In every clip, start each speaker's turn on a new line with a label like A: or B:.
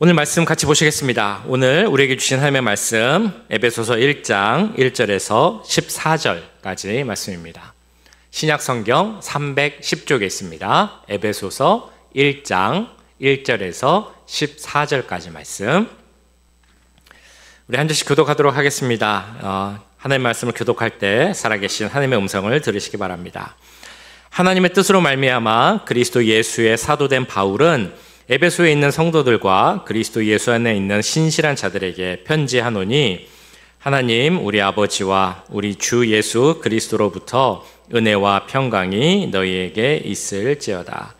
A: 오늘 말씀 같이 보시겠습니다. 오늘 우리에게 주신 하나님의 말씀 에베소서 1장 1절에서 14절까지 말씀입니다. 신약 성경 310쪽에 있습니다. 에베소서 1장 1절에서 14절까지 말씀. 우리 한 절씩 교독하도록 하겠습니다. 하나님의 말씀을 교독할 때 살아계신 하나님의 음성을 들으시기 바랍니다. 하나님의 뜻으로 말미암아 그리스도 예수의 사도된 바울은 에베소에 있는 성도들과 그리스도 예수 안에 있는 신실한 자들에게 편지하노니, 하나님 우리 아버지와 우리 주 예수 그리스도로부터 은혜와 평강이 너희에게 있을지어다.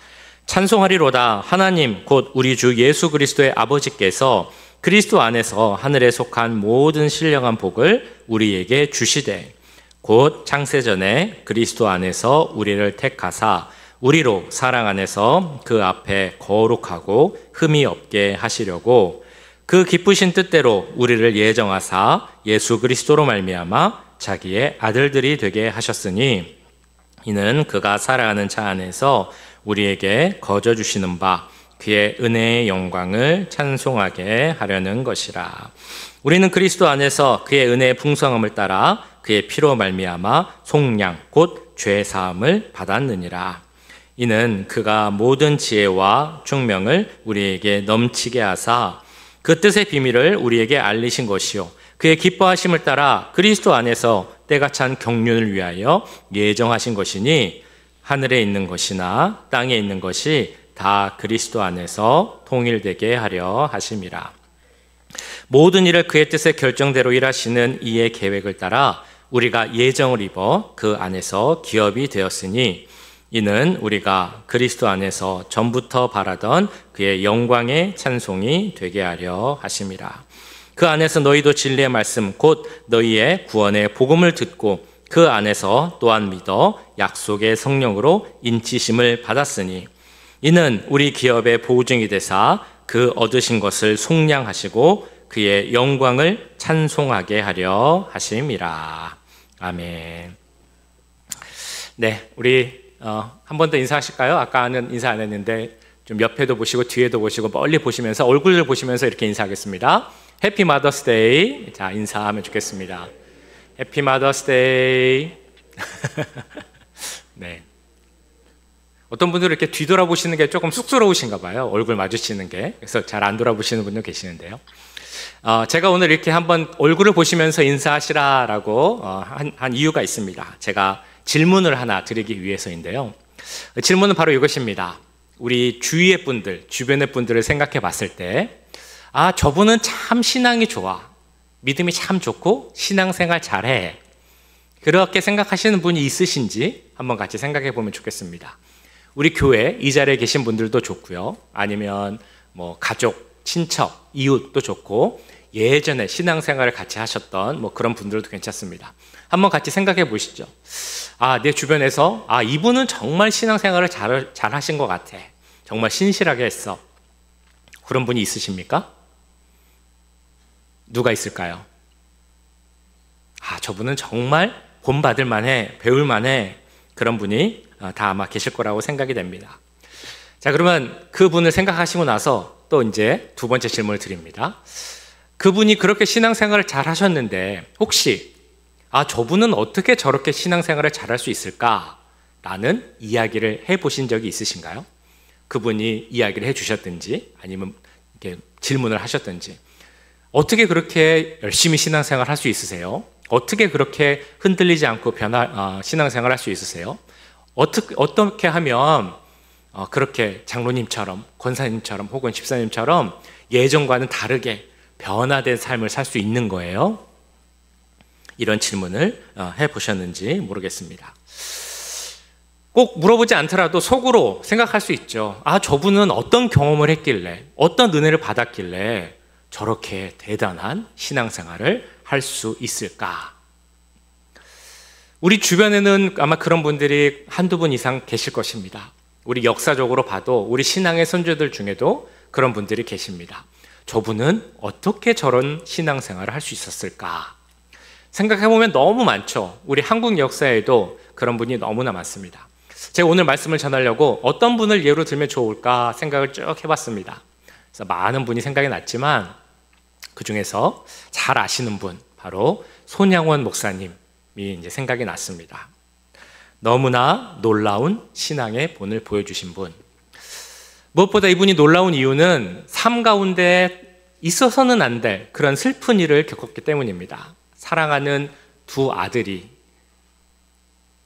A: 찬송하리로다. 하나님 곧 우리 주 예수 그리스도의 아버지께서 그리스도 안에서 하늘에 속한 모든 신령한 복을 우리에게 주시되, 곧 창세전에 그리스도 안에서 우리를 택하사 우리로 사랑 안에서 그 앞에 거룩하고 흠이 없게 하시려고 그 기쁘신 뜻대로 우리를 예정하사 예수 그리스도로 말미암아 자기의 아들들이 되게 하셨으니, 이는 그가 살아가는 자 안에서 우리에게 거저 주시는 바 그의 은혜의 영광을 찬송하게 하려는 것이라. 우리는 그리스도 안에서 그의 은혜의 풍성함을 따라 그의 피로 말미암아 속량 곧 죄 사함을 받았느니라. 이는 그가 모든 지혜와 총명을 우리에게 넘치게 하사 그 뜻의 비밀을 우리에게 알리신 것이요, 그의 기뻐하심을 따라 그리스도 안에서 때가 찬 경륜을 위하여 예정하신 것이니, 하늘에 있는 것이나 땅에 있는 것이 다 그리스도 안에서 통일되게 하려 하심이라. 모든 일을 그의 뜻의 결정대로 일하시는 이의 계획을 따라 우리가 예정을 입어 그 안에서 기업이 되었으니, 이는 우리가 그리스도 안에서 전부터 바라던 그의 영광의 찬송이 되게 하려 하심이라. 그 안에서 너희도 진리의 말씀 곧 너희의 구원의 복음을 듣고 그 안에서 또한 믿어 약속의 성령으로 인치심을 받았으니, 이는 우리 기업의 보증이 되사 그 얻으신 것을 속량하시고 그의 영광을 찬송하게 하려 하심이라. 아멘. 네, 우리 한 번 더 인사하실까요? 아까는 인사 안 했는데 좀 옆에도 보시고 뒤에도 보시고 멀리 보시면서 얼굴을 보시면서 이렇게 인사하겠습니다. 해피 마더스 데이. 자, 인사하면 좋겠습니다. 해피 마더스 데이. 네. 어떤 분들은 이렇게 뒤돌아보시는 게 조금 쑥스러우신가 봐요. 얼굴 마주치는 게. 그래서 잘 안 돌아보시는 분도 계시는데요. 제가 오늘 이렇게 한번 얼굴을 보시면서 인사하시라라고 한 이유가 있습니다. 제가 질문을 하나 드리기 위해서인데요. 질문은 바로 이것입니다. 우리 주위의 분들, 주변의 분들을 생각해 봤을 때, 저분은 참 신앙이 좋아, 믿음이 참 좋고 신앙생활 잘해, 그렇게 생각하시는 분이 있으신지 한번 같이 생각해 보면 좋겠습니다. 우리 교회 이 자리에 계신 분들도 좋고요, 아니면 뭐 가족, 친척, 이웃도 좋고, 예전에 신앙생활을 같이 하셨던 뭐 그런 분들도 괜찮습니다. 한번 같이 생각해 보시죠. 내 주변에서 이분은 정말 신앙생활을 잘 하신 것 같아, 정말 신실하게 했어, 그런 분이 있으십니까? 누가 있을까요? 저분은 정말 본받을 만해, 배울 만해, 그런 분이 다 아마 계실 거라고 생각이 됩니다. 자, 그러면 그분을 생각하시고 나서 또 이제 두 번째 질문을 드립니다. 그분이 그렇게 신앙생활을 잘 하셨는데 혹시 저분은 어떻게 저렇게 신앙생활을 잘할 수 있을까라는 이야기를 해보신 적이 있으신가요? 그분이 이야기를 해주셨든지 아니면 이렇게 질문을 하셨든지, 어떻게 그렇게 열심히 신앙생활 할 수 있으세요? 어떻게 그렇게 흔들리지 않고 신앙생활 할 수 있으세요? 어떻게 하면 그렇게 장로님처럼, 권사님처럼 혹은 집사님처럼 예전과는 다르게 변화된 삶을 살 수 있는 거예요? 이런 질문을 해보셨는지 모르겠습니다. 꼭 물어보지 않더라도 속으로 생각할 수 있죠. 저분은 어떤 경험을 했길래, 어떤 은혜를 받았길래 저렇게 대단한 신앙생활을 할 수 있을까? 우리 주변에는 아마 그런 분들이 한두 분 이상 계실 것입니다. 우리 역사적으로 봐도 우리 신앙의 선조들 중에도 그런 분들이 계십니다. 저분은 어떻게 저런 신앙생활을 할 수 있었을까? 생각해보면 너무 많죠. 우리 한국 역사에도 그런 분이 너무나 많습니다. 제가 오늘 말씀을 전하려고 어떤 분을 예로 들면 좋을까 생각을 쭉 해봤습니다. 그래서 많은 분이 생각이 났지만 그 중에서 잘 아시는 분, 바로 손양원 목사님이 이제 생각이 났습니다. 너무나 놀라운 신앙의 본을 보여주신 분. 무엇보다 이분이 놀라운 이유는 삶 가운데 있어서는 안 될 그런 슬픈 일을 겪었기 때문입니다. 사랑하는 두 아들이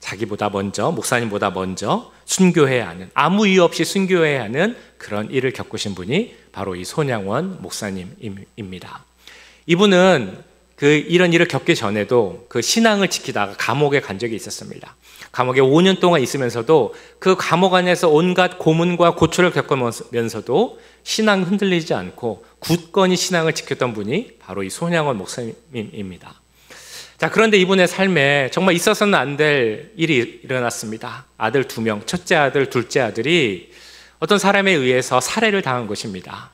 A: 자기보다 먼저, 목사님보다 먼저 순교해야 하는, 아무 이유 없이 순교해야 하는 그런 일을 겪으신 분이 바로 이 손양원 목사님입니다. 이분은 이런 일을 겪기 전에도 그 신앙을 지키다가 감옥에 간 적이 있었습니다. 감옥에 5년 동안 있으면서도 그 감옥 안에서 온갖 고문과 고초를 겪으면서도 신앙 흔들리지 않고 굳건히 신앙을 지켰던 분이 바로 이 손양원 목사님입니다. 자, 그런데 이분의 삶에 정말 있어서는 안 될 일이 일어났습니다. 아들 2명, 첫째 아들, 둘째 아들이 어떤 사람에 의해서 살해를 당한 것입니다.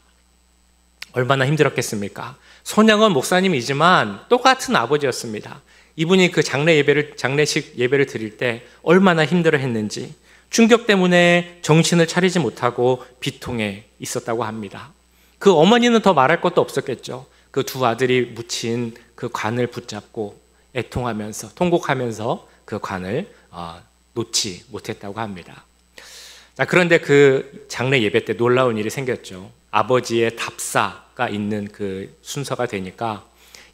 A: 얼마나 힘들었겠습니까? 손양원 목사님이지만 똑같은 아버지였습니다. 이분이 그 장례식 예배를 드릴 때 얼마나 힘들어 했는지, 충격 때문에 정신을 차리지 못하고 비통해 있었다고 합니다. 그 어머니는 더 말할 것도 없었겠죠. 그 두 아들이 묻힌 그 관을 붙잡고 애통하면서, 통곡하면서 그 관을 놓지 못했다고 합니다. 자, 그런데 그 장례 예배 때 놀라운 일이 생겼죠. 아버지의 답사가 있는 그 순서가 되니까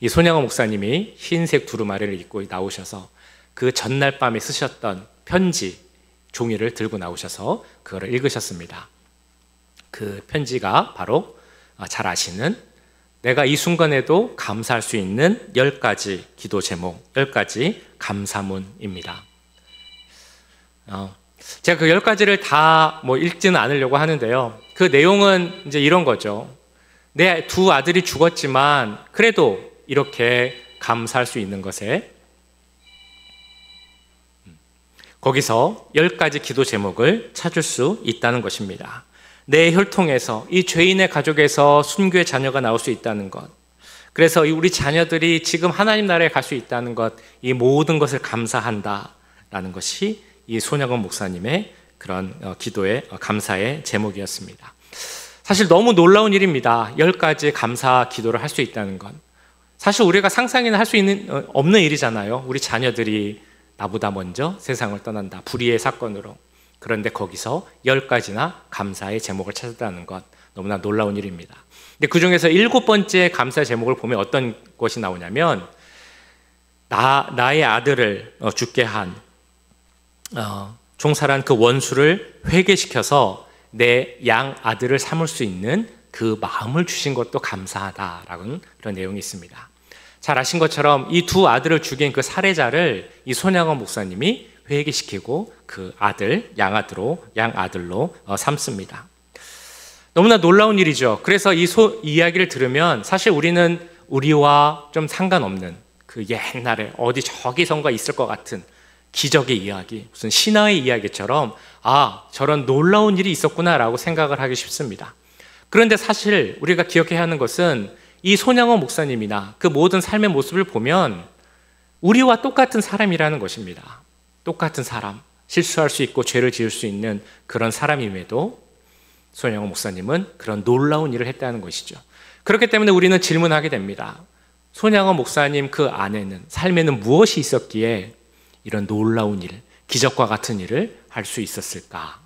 A: 이 손양원 목사님이 흰색 두루마리를 입고 나오셔서 그 전날 밤에 쓰셨던 편지 종이를 들고 나오셔서 그거를 읽으셨습니다. 그 편지가 바로 잘 아시는 내가 이 순간에도 감사할 수 있는 10가지 기도 제목, 10가지 감사문입니다. 제가 그 10가지를 다 읽지는 않으려고 하는데요. 그 내용은 이제 이런 거죠. 내 두 아들이 죽었지만 그래도 이렇게 감사할 수 있는 것에 거기서 10가지 기도 제목을 찾을 수 있다는 것입니다. 내 혈통에서, 이 죄인의 가족에서 순교의 자녀가 나올 수 있다는 것, 그래서 우리 자녀들이 지금 하나님 나라에 갈 수 있다는 것, 이 모든 것을 감사한다라는 것이 이 손양원 목사님의 그런 기도의 감사의 제목이었습니다. 사실 너무 놀라운 일입니다. 10가지 감사 기도를 할 수 있다는 것. 사실 우리가 상상이나 할 수 없는 일이잖아요. 우리 자녀들이 나보다 먼저 세상을 떠난다, 불의의 사건으로. 그런데 거기서 10가지나 감사의 제목을 찾았다는 것, 너무나 놀라운 일입니다. 근데 그 중에서 7번째 감사 제목을 보면 어떤 것이 나오냐면, 나의 아들을 죽게 한 종살한 그 원수를 회개시켜서 내 양 아들을 삼을 수 있는 그 마음을 주신 것도 감사하다라는 그런 내용이 있습니다. 잘 아신 것처럼 이 두 아들을 죽인 그 살해자를 이 손양원 목사님이 회개시키고 그 아들, 양아들로 삼습니다. 너무나 놀라운 일이죠. 그래서 이 이야기를 들으면 사실 우리는 우리와 좀 상관없는 그 옛날에 어디 저기선가 있을 것 같은 기적의 이야기, 무슨 신화의 이야기처럼 저런 놀라운 일이 있었구나라고 생각을 하기 쉽습니다. 그런데 사실 우리가 기억해야 하는 것은 이 손양원 목사님이나 그 모든 삶의 모습을 보면 우리와 똑같은 사람이라는 것입니다. 똑같은 사람, 실수할 수 있고 죄를 지을 수 있는 그런 사람임에도 손양원 목사님은 그런 놀라운 일을 했다는 것이죠. 그렇기 때문에 우리는 질문하게 됩니다. 손양원 목사님 그 안에는, 삶에는 무엇이 있었기에 이런 놀라운 일, 기적과 같은 일을 할 수 있었을까?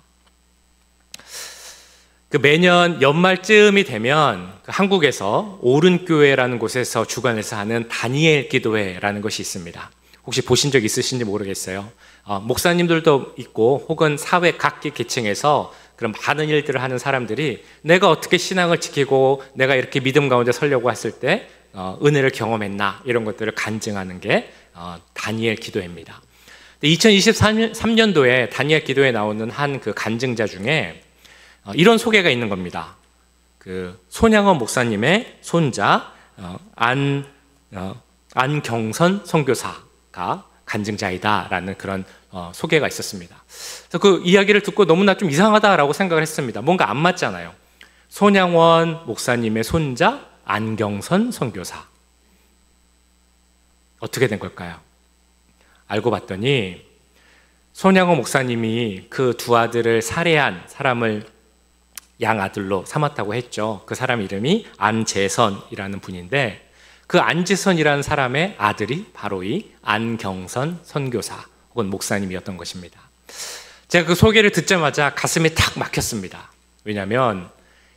A: 매년 연말쯤이 되면 한국에서 오른교회라는 곳에서 주관해서 하는 다니엘 기도회라는 것이 있습니다. 혹시 보신 적 있으신지 모르겠어요. 목사님들도 있고 혹은 사회 각기 계층에서 그런 많은 일들을 하는 사람들이 내가 어떻게 신앙을 지키고 내가 이렇게 믿음 가운데 서려고 했을 때 은혜를 경험했나, 이런 것들을 간증하는 게 다니엘 기도회입니다. 2023년도에 다니엘 기도회에 나오는 한 그 간증자 중에 이런 소개가 있는 겁니다. 그 손양원 목사님의 손자 안경선 선교사가 간증자이다라는 그런 소개가 있었습니다. 그래서 그 이야기를 듣고 너무나 좀 이상하다라고 생각을 했습니다. 뭔가 안 맞잖아요. 손양원 목사님의 손자 안경선 선교사. 어떻게 된 걸까요? 알고 봤더니 손양원 목사님이 그 두 아들을 살해한 사람을 양아들로 삼았다고 했죠. 그 사람 이름이 안재선이라는 분인데 그 안재선이라는 사람의 아들이 바로 이 안경선 선교사 혹은 목사님이었던 것입니다. 제가 그 소개를 듣자마자 가슴이 탁 막혔습니다. 왜냐하면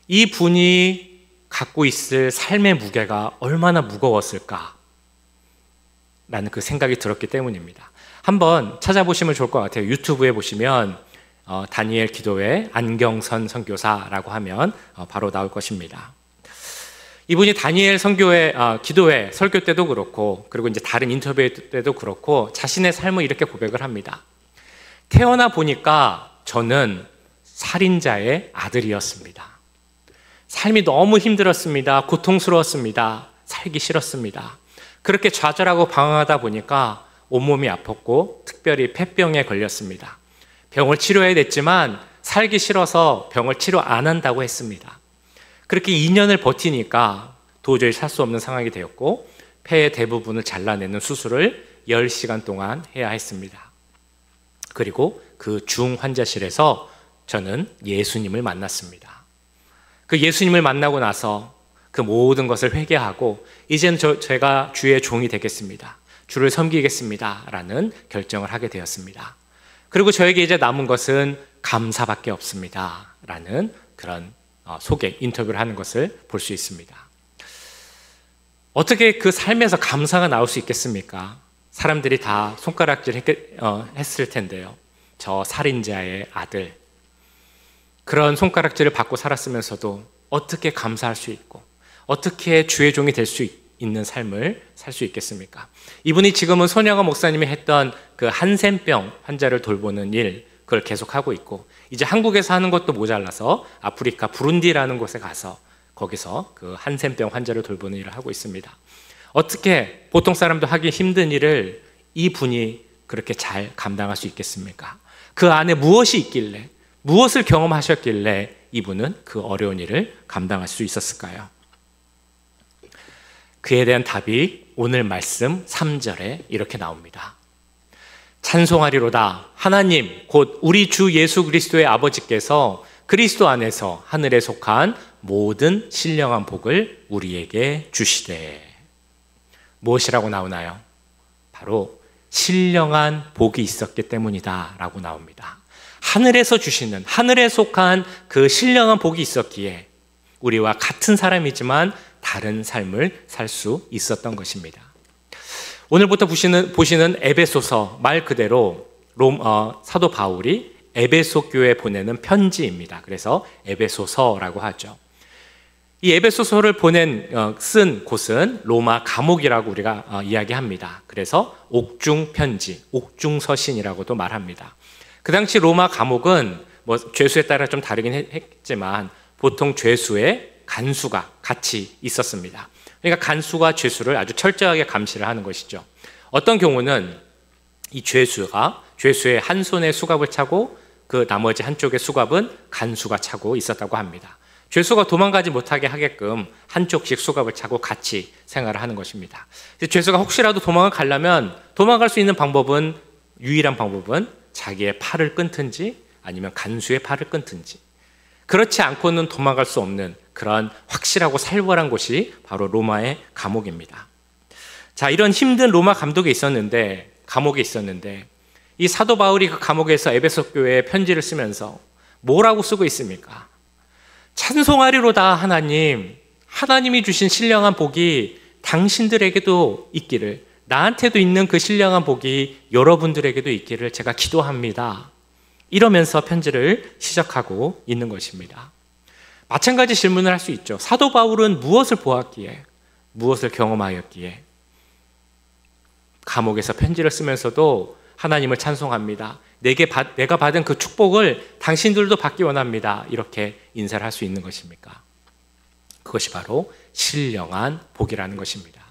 A: 이 분이 갖고 있을 삶의 무게가 얼마나 무거웠을까 라는 그 생각이 들었기 때문입니다. 한번 찾아보시면 좋을 것 같아요. 유튜브에 보시면 다니엘 기도회 안경선 선교사라고 하면 바로 나올 것입니다. 이분이 다니엘 선교회 기도회 설교 때도 그렇고 그리고 이제 다른 인터뷰 때도 그렇고 자신의 삶을 이렇게 고백을 합니다. 태어나 보니까 저는 살인자의 아들이었습니다. 삶이 너무 힘들었습니다. 고통스러웠습니다. 살기 싫었습니다. 그렇게 좌절하고 방황하다 보니까 온몸이 아팠고 특별히 폐병에 걸렸습니다. 병을 치료해야 됐지만 살기 싫어서 병을 치료 안 한다고 했습니다. 그렇게 2년을 버티니까 도저히 살 수 없는 상황이 되었고 폐의 대부분을 잘라내는 수술을 10시간 동안 해야 했습니다. 그리고 그 중환자실에서 저는 예수님을 만났습니다. 그 예수님을 만나고 나서 그 모든 것을 회개하고 이제는 제가 주의 종이 되겠습니다. 주를 섬기겠습니다. 라는 결정을 하게 되었습니다. 그리고 저에게 이제 남은 것은 감사밖에 없습니다. 라는 그런 소개, 인터뷰를 하는 것을 볼 수 있습니다. 어떻게 그 삶에서 감사가 나올 수 있겠습니까? 사람들이 다 손가락질 했을 텐데요. 저 살인자의 아들. 그런 손가락질을 받고 살았으면서도 어떻게 감사할 수 있고 어떻게 주의 종이 될 수 있는 삶을 살 수 있겠습니까? 이분이 지금은 손영아 목사님이 했던 그 한센병 환자를 돌보는 일, 그걸 계속하고 있고 이제 한국에서 하는 것도 모자라서 아프리카 부룬디라는 곳에 가서 거기서 그 한센병 환자를 돌보는 일을 하고 있습니다. 어떻게 보통 사람도 하기 힘든 일을 이분이 그렇게 잘 감당할 수 있겠습니까? 그 안에 무엇이 있길래, 무엇을 경험하셨길래 이분은 그 어려운 일을 감당할 수 있었을까요? 그에 대한 답이 오늘 말씀 3절에 이렇게 나옵니다. 찬송하리로다. 하나님 곧 우리 주 예수 그리스도의 아버지께서 그리스도 안에서 하늘에 속한 모든 신령한 복을 우리에게 주시되. 무엇이라고 나오나요? 바로 신령한 복이 있었기 때문이다 라고 나옵니다. 하늘에서 주시는, 하늘에 속한 그 신령한 복이 있었기에 우리와 같은 사람이지만 다른 삶을 살 수 있었던 것입니다. 오늘부터 보시는 에베소서 말 그대로 사도 바울이 에베소 교회에 보내는 편지입니다. 그래서 에베소서라고 하죠. 이 에베소서를 쓴 곳은 로마 감옥이라고 우리가 이야기합니다. 그래서 옥중 편지, 옥중 서신이라고도 말합니다. 그 당시 로마 감옥은 죄수에 따라 좀 다르긴 했지만 보통 죄수의 간수가 같이 있었습니다. 그러니까 간수가 죄수를 아주 철저하게 감시를 하는 것이죠. 어떤 경우는 이 죄수의 한 손에 수갑을 차고 그 나머지 한쪽의 수갑은 간수가 차고 있었다고 합니다. 죄수가 도망가지 못하게 하게끔 한쪽씩 수갑을 차고 같이 생활을 하는 것입니다. 죄수가 혹시라도 도망을 가려면 도망갈 수 있는 유일한 방법은 자기의 팔을 끊든지 아니면 간수의 팔을 끊든지, 그렇지 않고는 도망갈 수 없는 그런 확실하고 살벌한 곳이 바로 로마의 감옥입니다. 자, 이런 힘든 로마 감옥에 있었는데 이 사도 바울이 그 감옥에서 에베소 교회에 편지를 쓰면서 뭐라고 쓰고 있습니까? 찬송하리로다. 하나님이 주신 신령한 복이 당신들에게도 있기를, 나한테도 있는 그 신령한 복이 여러분들에게도 있기를 제가 기도합니다. 이러면서 편지를 시작하고 있는 것입니다. 마찬가지 질문을 할 수 있죠. 사도 바울은 무엇을 보았기에, 무엇을 경험하였기에 감옥에서 편지를 쓰면서도 하나님을 찬송합니다. 내가 받은 그 축복을 당신들도 받기 원합니다. 이렇게 인사를 할 수 있는 것입니까? 그것이 바로 신령한 복이라는 것입니다.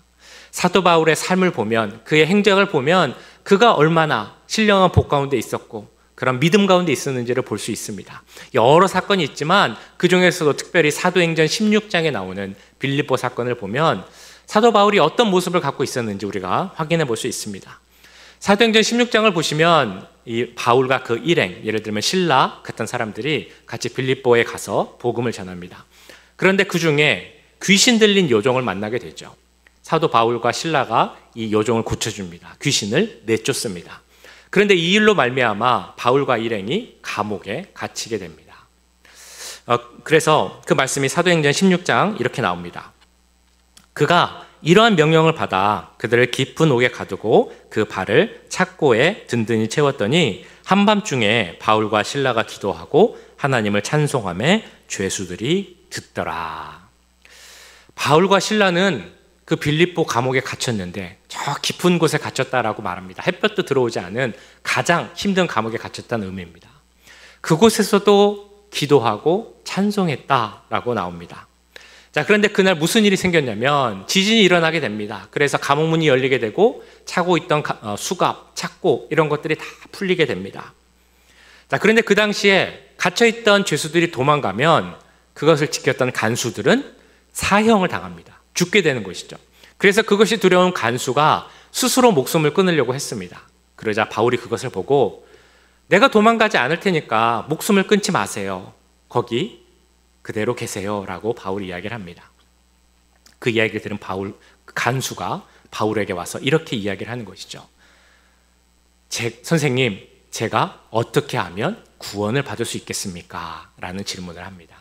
A: 사도 바울의 삶을 보면, 그의 행적을 보면 그가 얼마나 신령한 복 가운데 있었고 그런 믿음 가운데 있었는지를 볼 수 있습니다. 여러 사건이 있지만 그 중에서도 특별히 사도행전 16장에 나오는 빌립보 사건을 보면 사도 바울이 어떤 모습을 갖고 있었는지 우리가 확인해 볼 수 있습니다. 사도행전 16장을 보시면 이 바울과 그 일행, 예를 들면 신라 같은 사람들이 같이 빌립보에 가서 복음을 전합니다. 그런데 그 중에 귀신 들린 요종을 만나게 되죠. 사도 바울과 신라가 이 요종을 고쳐줍니다. 귀신을 내쫓습니다. 그런데 이 일로 말미암아 바울과 일행이 감옥에 갇히게 됩니다. 그래서 그 말씀이 사도행전 16장 이렇게 나옵니다. 그가 이러한 명령을 받아 그들을 깊은 옥에 가두고 그 발을 착고에 든든히 채웠더니 한밤중에 바울과 신라가 기도하고 하나님을 찬송하며 죄수들이 듣더라. 바울과 신라는 그 빌립보 감옥에 갇혔는데 저 깊은 곳에 갇혔다라고 말합니다. 햇볕도 들어오지 않은 가장 힘든 감옥에 갇혔다는 의미입니다. 그곳에서도 기도하고 찬송했다라고 나옵니다. 자, 그런데 그날 무슨 일이 생겼냐면 지진이 일어나게 됩니다. 그래서 감옥문이 열리게 되고 차고 있던 수갑, 착고 이런 것들이 다 풀리게 됩니다. 자, 그런데 그 당시에 갇혀있던 죄수들이 도망가면 그것을 지켰던 간수들은 사형을 당합니다. 죽게 되는 것이죠. 그래서 그것이 두려운 간수가 스스로 목숨을 끊으려고 했습니다. 그러자 바울이 그것을 보고 내가 도망가지 않을 테니까 목숨을 끊지 마세요. 거기 그대로 계세요 라고 바울이 이야기를 합니다. 그 이야기를 들은 간수가 바울에게 와서 이렇게 이야기를 하는 것이죠. 선생님, 제가 어떻게 하면 구원을 받을 수 있겠습니까? 라는 질문을 합니다.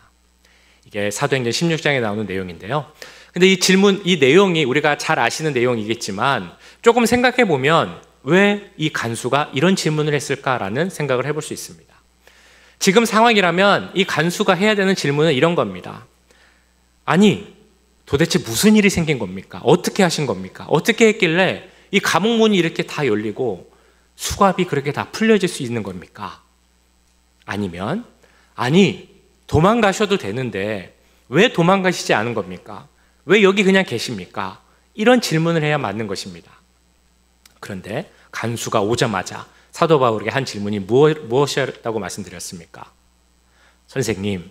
A: 이게 사도행전 16장에 나오는 내용인데요. 근데 이 내용이 우리가 잘 아시는 내용이겠지만 조금 생각해 보면 왜 이 간수가 이런 질문을 했을까라는 생각을 해볼 수 있습니다. 지금 상황이라면 이 간수가 해야 되는 질문은 이런 겁니다. 아니, 도대체 무슨 일이 생긴 겁니까? 어떻게 하신 겁니까? 어떻게 했길래 이 감옥문이 이렇게 다 열리고 수갑이 그렇게 다 풀려질 수 있는 겁니까? 아니면, 아니, 도망가셔도 되는데 왜 도망가시지 않은 겁니까? 왜 여기 그냥 계십니까? 이런 질문을 해야 맞는 것입니다. 그런데 간수가 오자마자 사도 바울에게 한 질문이 무엇이었다고 말씀드렸습니까? 선생님,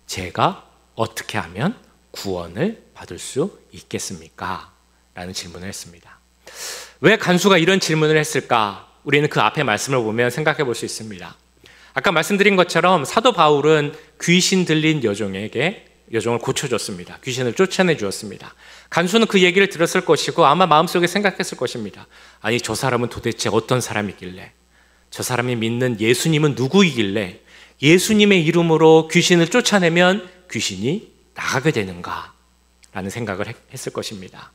A: 제가 어떻게 하면 구원을 받을 수 있겠습니까? 라는 질문을 했습니다. 왜 간수가 이런 질문을 했을까? 우리는 그 앞에 말씀을 보면 생각해 볼 수 있습니다. 아까 말씀드린 것처럼 사도 바울은 귀신 들린 여종을 고쳐줬습니다. 귀신을 쫓아내 주었습니다. 간수는 그 얘기를 들었을 것이고 아마 마음속에 생각했을 것입니다. 아니, 저 사람은 도대체 어떤 사람이길래, 저 사람이 믿는 예수님은 누구이길래 예수님의 이름으로 귀신을 쫓아내면 귀신이 나가게 되는가 라는 생각을 했을 것입니다.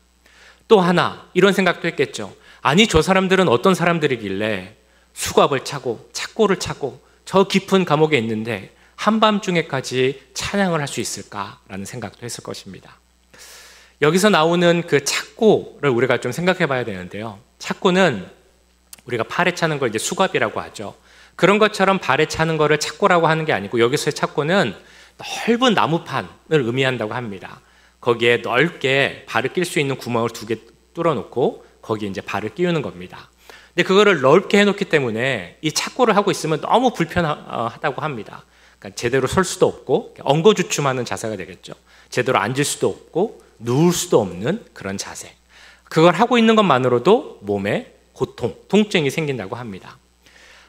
A: 또 하나 이런 생각도 했겠죠. 아니, 저 사람들은 어떤 사람들이길래 수갑을 차고 착고를 차고 저 깊은 감옥에 있는데 한밤중에까지 찬양을 할 수 있을까라는 생각도 했을 것입니다. 여기서 나오는 그 착고를 우리가 좀 생각해 봐야 되는데요. 착고는 우리가 발에 차는 걸 이제 수갑이라고 하죠. 그런 것처럼 발에 차는 거를 착고라고 하는 게 아니고 여기서의 착고는 넓은 나무판을 의미한다고 합니다. 거기에 넓게 발을 낄 수 있는 구멍을 2개 뚫어놓고 거기에 이제 발을 끼우는 겁니다. 근데 그거를 넓게 해놓기 때문에 이 착고를 하고 있으면 너무 불편하다고 합니다. 그러니까 제대로 설 수도 없고 엉거주춤하는 자세가 되겠죠. 제대로 앉을 수도 없고 누울 수도 없는 그런 자세. 그걸 하고 있는 것만으로도 몸에 통증이 생긴다고 합니다.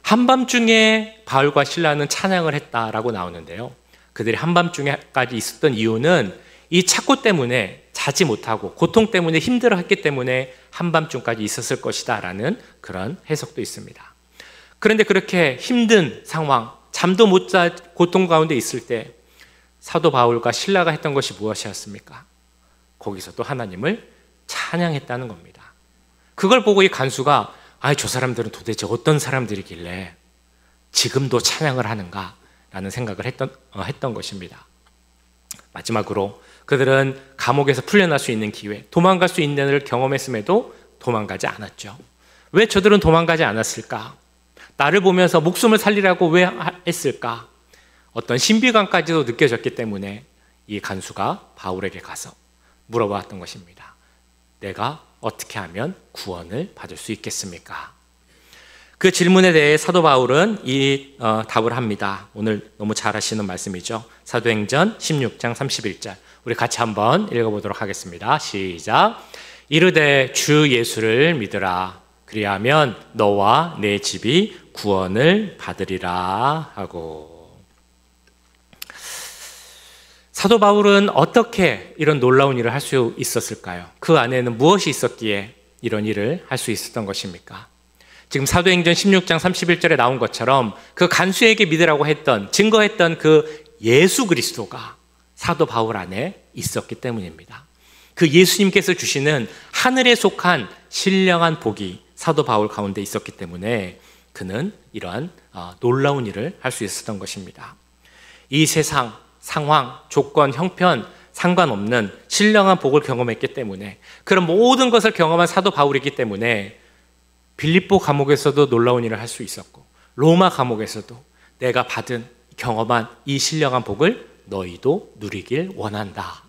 A: 한밤중에 바울과 신라는 찬양을 했다라고 나오는데요. 그들이 한밤중에까지 있었던 이유는 이 착고 때문에 자지 못하고 고통 때문에 힘들어했기 때문에 한밤중까지 있었을 것이다 라는 그런 해석도 있습니다. 그런데 그렇게 힘든 상황, 잠도 못 자 고통 가운데 있을 때 사도 바울과 신라가 했던 것이 무엇이었습니까? 거기서도 하나님을 찬양했다는 겁니다. 그걸 보고 이 간수가 저 사람들은 도대체 어떤 사람들이길래 지금도 찬양을 하는가 라는 생각을 했던 것입니다. 마지막으로 그들은 감옥에서 풀려날 수 있는 기회, 도망갈 수 있는 일을 경험했음에도 도망가지 않았죠. 왜 저들은 도망가지 않았을까? 나를 보면서 목숨을 살리라고 왜 했을까? 어떤 신비감까지도 느껴졌기 때문에 이 간수가 바울에게 가서 물어봤던 것입니다. 내가 어떻게 하면 구원을 받을 수 있겠습니까? 그 질문에 대해 사도 바울은 이 답을 합니다. 오늘 너무 잘 하시는 말씀이죠. 사도행전 16장 31절 우리 같이 한번 읽어보도록 하겠습니다. 시작. 이르되 주 예수를 믿으라. 그리하면 너와 내 집이 구원을 받으리라 하고. 사도 바울은 어떻게 이런 놀라운 일을 할 수 있었을까요? 그 안에는 무엇이 있었기에 이런 일을 할 수 있었던 것입니까? 지금 사도행전 16장 31절에 나온 것처럼 그 간수에게 믿으라고 했던, 증거했던 그 예수 그리스도가 사도 바울 안에 있었기 때문입니다. 그 예수님께서 주시는 하늘에 속한 신령한 복이 사도 바울 가운데 있었기 때문에 그는 이러한 놀라운 일을 할 수 있었던 것입니다. 이 세상, 상황, 조건, 형편 상관없는 신령한 복을 경험했기 때문에, 그런 모든 것을 경험한 사도 바울이기 때문에 빌립보 감옥에서도 놀라운 일을 할 수 있었고, 로마 감옥에서도 내가 받은, 경험한 이 신령한 복을 너희도 누리길 원한다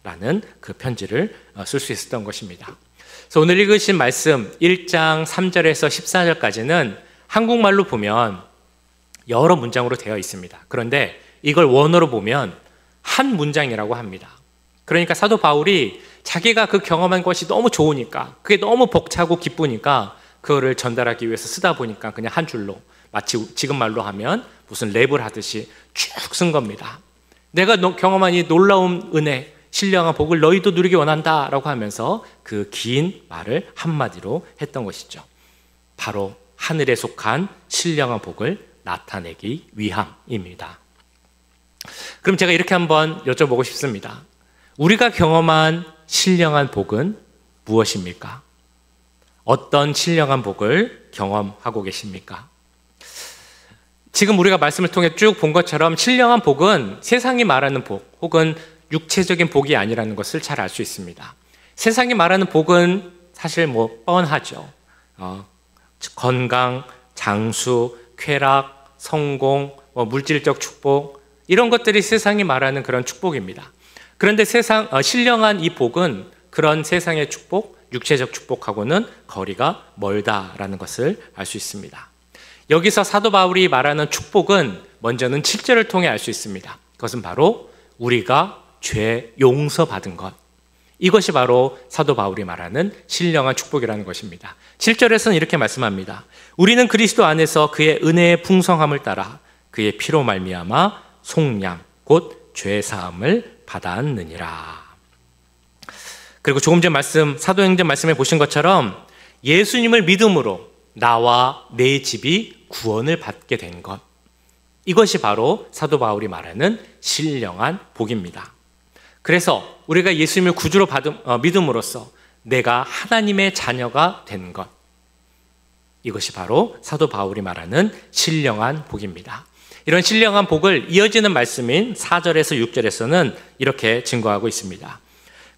A: 라는 그 편지를 쓸 수 있었던 것입니다. 그래서 오늘 읽으신 말씀 1장 3절에서 14절까지는 한국말로 보면 여러 문장으로 되어 있습니다. 그런데 이걸 원어로 보면 한 문장이라고 합니다. 그러니까 사도 바울이 자기가 그 경험한 것이 너무 좋으니까, 그게 너무 벅차고 기쁘니까 그거를 전달하기 위해서 쓰다 보니까 그냥 한 줄로, 마치 지금 말로 하면 무슨 랩을 하듯이 쭉 쓴 겁니다. 내가 경험한 이 놀라운 은혜, 신령한 복을 너희도 누리기 원한다 라고 하면서 그 긴 말을 한마디로 했던 것이죠. 바로 하늘에 속한 신령한 복을 나타내기 위함입니다. 그럼 제가 이렇게 한번 여쭤보고 싶습니다. 우리가 경험한 신령한 복은 무엇입니까? 어떤 신령한 복을 경험하고 계십니까? 지금 우리가 말씀을 통해 쭉 본 것처럼 신령한 복은 세상이 말하는 복, 혹은 육체적인 복이 아니라는 것을 잘 알 수 있습니다. 세상이 말하는 복은 사실 뻔하죠. 건강, 장수, 쾌락, 성공, 물질적 축복, 이런 것들이 세상이 말하는 그런 축복입니다. 그런데 신령한 이 복은 그런 세상의 축복, 육체적 축복하고는 거리가 멀다라는 것을 알 수 있습니다. 여기서 사도 바울이 말하는 축복은 먼저는 7절을 통해 알 수 있습니다. 그것은 바로 우리가 죄 용서받은 것, 이것이 바로 사도 바울이 말하는 신령한 축복이라는 것입니다. 7절에서는 이렇게 말씀합니다. 우리는 그리스도 안에서 그의 은혜의 풍성함을 따라 그의 피로 말미암아 속량 곧 죄사함을 받았느니라. 그리고 조금 전 사도행전 말씀에 보신 것처럼 예수님을 믿음으로 나와 내 집이 구원을 받게 된 것, 이것이 바로 사도 바울이 말하는 신령한 복입니다. 그래서 우리가 예수님을 구주로 믿음으로써 내가 하나님의 자녀가 된 것, 이것이 바로 사도 바울이 말하는 신령한 복입니다. 이런 신령한 복을 이어지는 말씀인 4절에서 6절에서는 이렇게 증거하고 있습니다.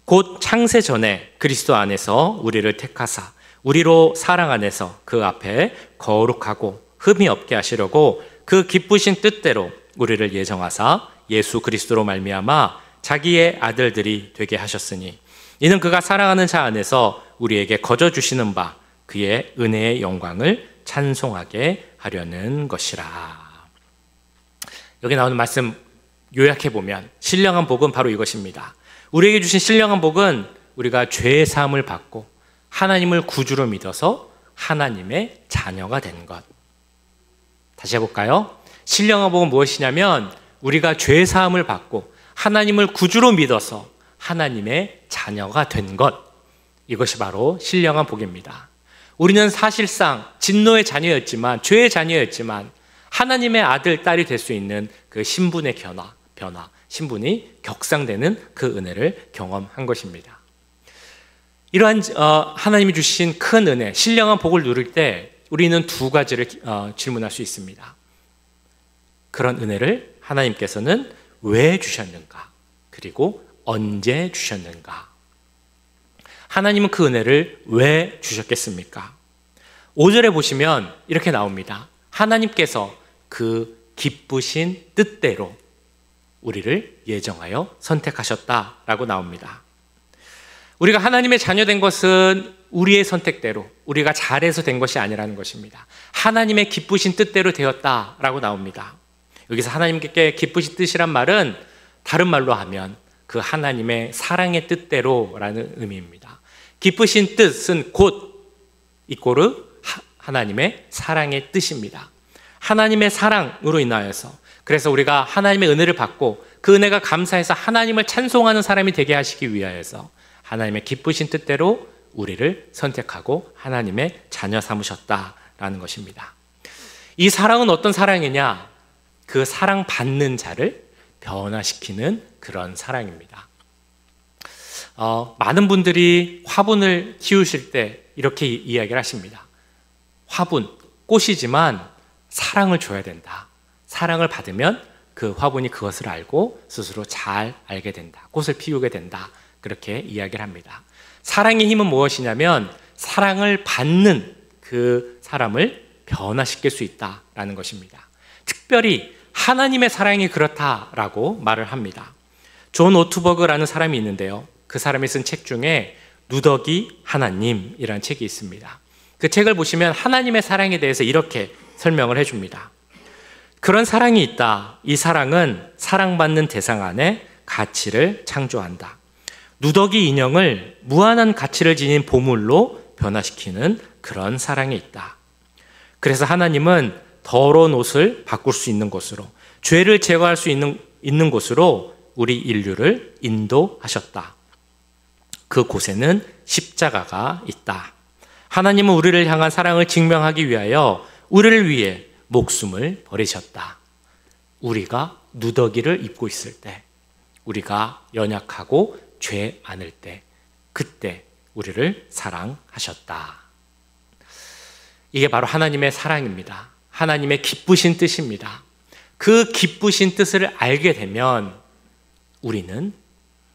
A: 곧 창세 전에 그리스도 안에서 우리를 택하사 우리로 사랑 안에서 그 앞에 거룩하고 흠이 없게 하시려고 그 기쁘신 뜻대로 우리를 예정하사 예수 그리스도로 말미암아 자기의 아들들이 되게 하셨으니 이는 그가 사랑하는 자 안에서 우리에게 거저 주시는 바 그의 은혜의 영광을 찬송하게 하려는 것이라. 여기 나오는 말씀 요약해 보면 신령한 복은 바로 이것입니다. 우리에게 주신 신령한 복은 우리가 죄의 사함을 받고 하나님을 구주로 믿어서 하나님의 자녀가 된 것. 다시 해볼까요? 신령한 복은 무엇이냐면 우리가 죄의 사함을 받고 하나님을 구주로 믿어서 하나님의 자녀가 된 것, 이것이 바로 신령한 복입니다. 우리는 사실상 진노의 자녀였지만, 죄의 자녀였지만 하나님의 아들, 딸이 될 수 있는 그 신분의 변화, 신분이 격상되는 그 은혜를 경험한 것입니다. 이러한 하나님이 주신 큰 은혜, 신령한 복을 누릴 때 우리는 두 가지를 질문할 수 있습니다. 그런 은혜를 하나님께서는 왜 주셨는가? 그리고 언제 주셨는가? 하나님은 그 은혜를 왜 주셨겠습니까? 5절에 보시면 이렇게 나옵니다. 하나님께서 그 기쁘신 뜻대로 우리를 예정하여 선택하셨다라고 나옵니다. 우리가 하나님의 자녀된 것은 우리의 선택대로, 우리가 잘해서 된 것이 아니라는 것입니다. 하나님의 기쁘신 뜻대로 되었다라고 나옵니다. 여기서 하나님께 기쁘신 뜻이란 말은 다른 말로 하면 그 하나님의 사랑의 뜻대로라는 의미입니다. 기쁘신 뜻은 곧 이꼬르 하나님의 사랑의 뜻입니다. 하나님의 사랑으로 인하여서, 그래서 우리가 하나님의 은혜를 받고 그 은혜가 감사해서 하나님을 찬송하는 사람이 되게 하시기 위하여서 하나님의 기쁘신 뜻대로 우리를 선택하고 하나님의 자녀 삼으셨다라는 것입니다. 이 사랑은 어떤 사랑이냐? 그 사랑받는 자를 변화시키는 그런 사랑입니다. 많은 분들이 화분을 키우실 때 이렇게 이야기를 하십니다. 화분, 꽃이지만 사랑을 줘야 된다. 사랑을 받으면 그 화분이 그것을 알고 스스로 잘 알게 된다. 꽃을 피우게 된다. 그렇게 이야기를 합니다. 사랑의 힘은 무엇이냐면 사랑을 받는 그 사람을 변화시킬 수 있다라는 것입니다. 특별히 하나님의 사랑이 그렇다라고 말을 합니다. 존 오투버그라는 사람이 있는데요. 그 사람이 쓴 책 중에 누더기 하나님이라는 책이 있습니다. 그 책을 보시면 하나님의 사랑에 대해서 이렇게 설명을 해줍니다. 그런 사랑이 있다. 이 사랑은 사랑받는 대상 안에 가치를 창조한다. 누더기 인형을 무한한 가치를 지닌 보물로 변화시키는 그런 사랑이 있다. 그래서 하나님은 더러운 옷을 바꿀 수 있는 곳으로, 죄를 제거할 수 있는 곳으로 우리 인류를 인도하셨다. 그 곳에는 십자가가 있다. 하나님은 우리를 향한 사랑을 증명하기 위하여 우리를 위해 목숨을 버리셨다. 우리가 누더기를 입고 있을 때, 우리가 연약하고 죄 많을 때, 그때 우리를 사랑하셨다. 이게 바로 하나님의 사랑입니다. 하나님의 기쁘신 뜻입니다. 그 기쁘신 뜻을 알게 되면 우리는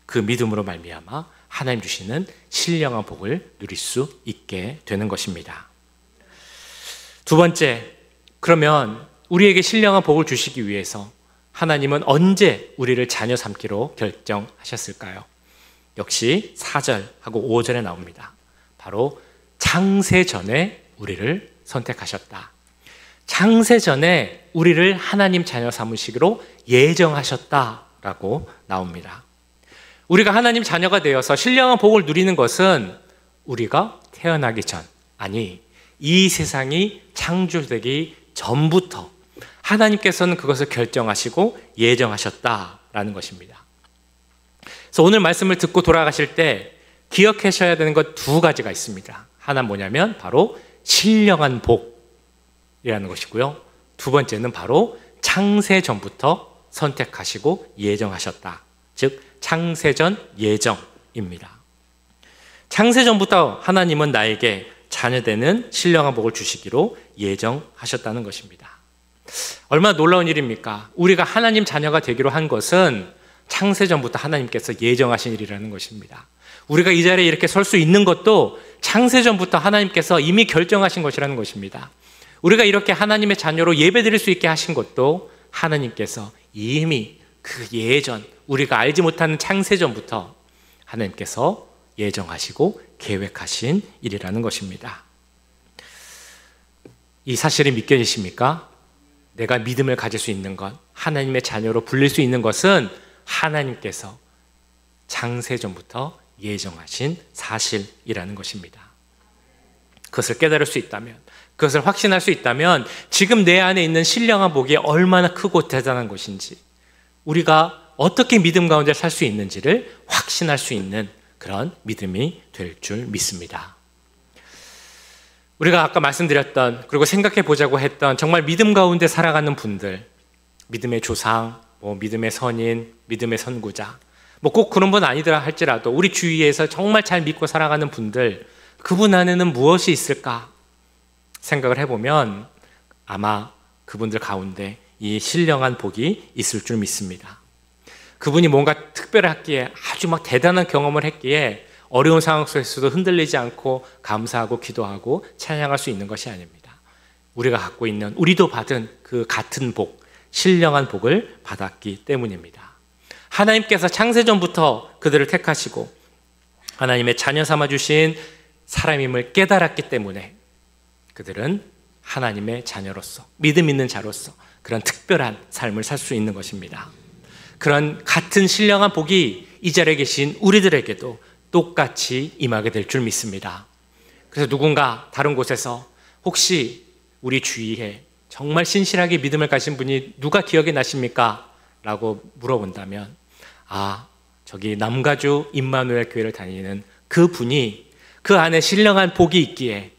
A: 그 믿음으로 말미암아 하나님 주시는 신령한 복을 누릴 수 있게 되는 것입니다. 두 번째, 그러면 우리에게 신령한 복을 주시기 위해서 하나님은 언제 우리를 자녀 삼기로 결정하셨을까요? 역시 4절하고 5절에 나옵니다. 바로 창세 전에 우리를 선택하셨다. 창세 전에 우리를 하나님 자녀 삼으시기로 예정하셨다라고 나옵니다. 우리가 하나님 자녀가 되어서 신령한 복을 누리는 것은 우리가 태어나기 전, 아니 이 세상이 창조되기 전부터 하나님께서는 그것을 결정하시고 예정하셨다라는 것입니다. 그래서 오늘 말씀을 듣고 돌아가실 때 기억하셔야 되는 것 두 가지가 있습니다. 하나는 뭐냐면 바로 신령한 복이라는 것이고요. 두 번째는 바로 창세 전부터 선택하시고 예정하셨다. 즉 창세전 예정입니다. 창세전부터 하나님은 나에게 자녀되는 신령한 복을 주시기로 예정하셨다는 것입니다. 얼마나 놀라운 일입니까? 우리가 하나님 자녀가 되기로 한 것은 창세전부터 하나님께서 예정하신 일이라는 것입니다. 우리가 이 자리에 이렇게 설 수 있는 것도 창세전부터 하나님께서 이미 결정하신 것이라는 것입니다. 우리가 이렇게 하나님의 자녀로 예배드릴 수 있게 하신 것도 하나님께서 이미 그 예전, 우리가 알지 못하는 창세전부터 하나님께서 예정하시고 계획하신 일이라는 것입니다. 이 사실이 믿겨지십니까? 내가 믿음을 가질 수 있는 것, 하나님의 자녀로 불릴 수 있는 것은 하나님께서 창세전부터 예정하신 사실이라는 것입니다. 그것을 깨달을 수 있다면, 그것을 확신할 수 있다면 지금 내 안에 있는 신령한 복이 얼마나 크고 대단한 것인지, 우리가 어떻게 믿음 가운데 살 수 있는지를 확신할 수 있는 그런 믿음이 될 줄 믿습니다. 우리가 아까 말씀드렸던, 그리고 생각해 보자고 했던 정말 믿음 가운데 살아가는 분들, 믿음의 조상, 믿음의 선인, 믿음의 선구자, 꼭 그런 분 아니더라 할지라도 우리 주위에서 정말 잘 믿고 살아가는 분들, 그분 안에는 무엇이 있을까 생각을 해보면 아마 그분들 가운데 이 신령한 복이 있을 줄 믿습니다. 그분이 뭔가 특별했기에, 아주 막 대단한 경험을 했기에 어려운 상황 속에서도 흔들리지 않고 감사하고 기도하고 찬양할 수 있는 것이 아닙니다. 우리가 갖고 있는, 우리도 받은 그 같은 복, 신령한 복을 받았기 때문입니다. 하나님께서 창세전부터 그들을 택하시고 하나님의 자녀 삼아주신 사람임을 깨달았기 때문에 그들은 하나님의 자녀로서, 믿음 있는 자로서 그런 특별한 삶을 살 수 있는 것입니다. 그런 같은 신령한 복이 이 자리에 계신 우리들에게도 똑같이 임하게 될 줄 믿습니다. 그래서 누군가 다른 곳에서 혹시 우리 주위에 정말 신실하게 믿음을 가진 분이 누가 기억이 나십니까? 라고 물어본다면, 아, 저기 남가주 임마누엘 교회를 다니는 그 분이 그 안에 신령한 복이 있기에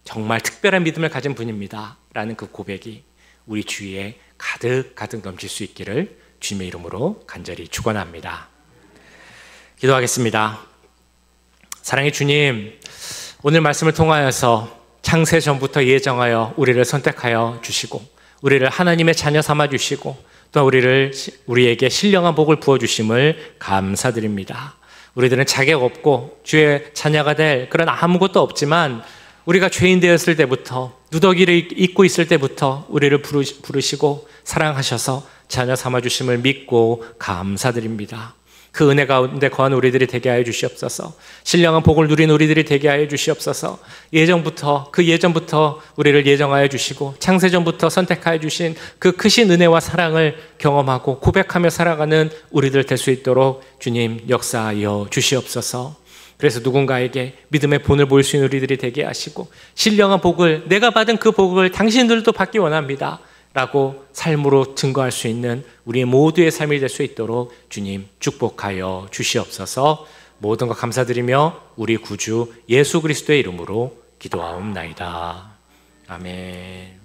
A: 정말 특별한 믿음을 가진 분입니다 라는 그 고백이 우리 주위에 가득 넘칠 수 있기를 주님의 이름으로 간절히 축원합니다. 기도하겠습니다. 사랑의 주님, 오늘 말씀을 통하여서 창세 전부터 예정하여 우리를 선택하여 주시고 우리를 하나님의 자녀 삼아 주시고 또 우리에게 신령한 복을 부어주심을 감사드립니다. 우리들은 자격 없고 주의 자녀가 될 그런 아무것도 없지만 우리가 죄인 되었을 때부터 누더기를 입고 있을 때부터 우리를 부르시고 사랑하셔서 자녀 삼아주심을 믿고 감사드립니다. 그 은혜 가운데 거한 우리들이 되게 하여 주시옵소서. 신령한 복을 누린 우리들이 되게 하여 주시옵소서. 예전부터 우리를 예정하여 주시고 창세전부터 선택하여 주신 그 크신 은혜와 사랑을 경험하고 고백하며 살아가는 우리들 될 수 있도록 주님 역사하여 주시옵소서. 그래서 누군가에게 믿음의 본을 보일 수 있는 우리들이 되게 하시고 신령한 복을, 내가 받은 그 복을 당신들도 받기 원합니다 라고 삶으로 증거할 수 있는 우리 모두의 삶이 될 수 있도록 주님 축복하여 주시옵소서. 모든 것 감사드리며 우리 구주 예수 그리스도의 이름으로 기도하옵나이다. 아멘.